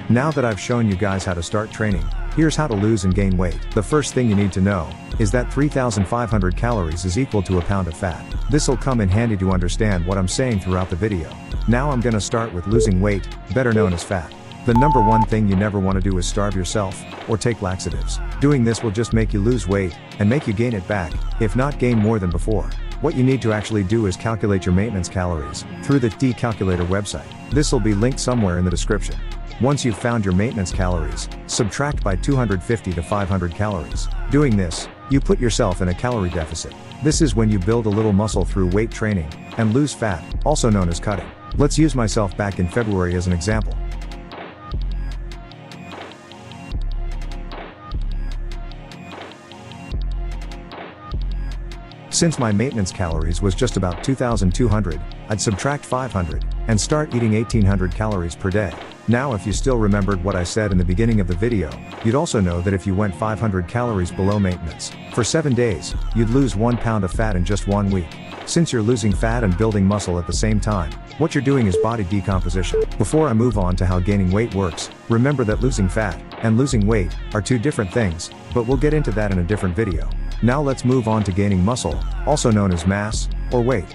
Now that I've shown you guys how to start training, here's how to lose and gain weight. The first thing you need to know is that 3,500 calories is equal to a pound of fat. This'll come in handy to understand what I'm saying throughout the video. Now I'm gonna start with losing weight, better known as fat. The number one thing you never want to do is starve yourself, or take laxatives. Doing this will just make you lose weight, and make you gain it back, if not gain more than before. What you need to actually do is calculate your maintenance calories, through the DCalculator website. This'll be linked somewhere in the description. Once you've found your maintenance calories, subtract by 250 to 500 calories. Doing this, you put yourself in a calorie deficit. This is when you build a little muscle through weight training, and lose fat, also known as cutting. Let's use myself back in February as an example. Since my maintenance calories was just about 2,200, I'd subtract 500, and start eating 1,800 calories per day. Now if you still remembered what I said in the beginning of the video, you'd also know that if you went 500 calories below maintenance, for 7 days, you'd lose 1 pound of fat in just 1 week. Since you're losing fat and building muscle at the same time, what you're doing is body decomposition. Before I move on to how gaining weight works, remember that losing fat and losing weight are two different things, but we'll get into that in a different video. Now let's move on to gaining muscle, also known as mass, or weight.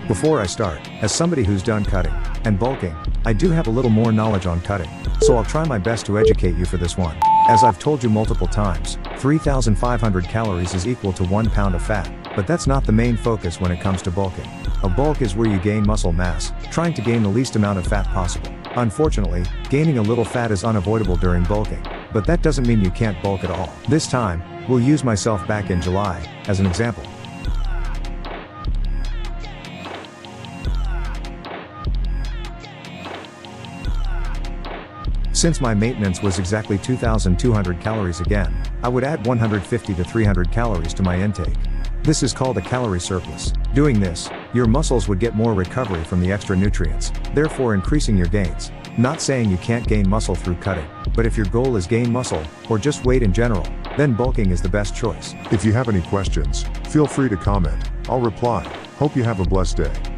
Before I start, as somebody who's done cutting and bulking, I do have a little more knowledge on cutting, so I'll try my best to educate you for this one. As I've told you multiple times, 3,500 calories is equal to 1 pound of fat, but that's not the main focus when it comes to bulking. A bulk is where you gain muscle mass, trying to gain the least amount of fat possible. Unfortunately, gaining a little fat is unavoidable during bulking, but that doesn't mean you can't bulk at all. This time, we'll use myself back in July, as an example. Since my maintenance was exactly 2,200 calories again, I would add 150 to 300 calories to my intake. This is called a calorie surplus. Doing this, your muscles would get more recovery from the extra nutrients, therefore increasing your gains. Not saying you can't gain muscle through cutting, but if your goal is gain muscle, or just weight in general, then bulking is the best choice. If you have any questions, feel free to comment. I'll reply. Hope you have a blessed day.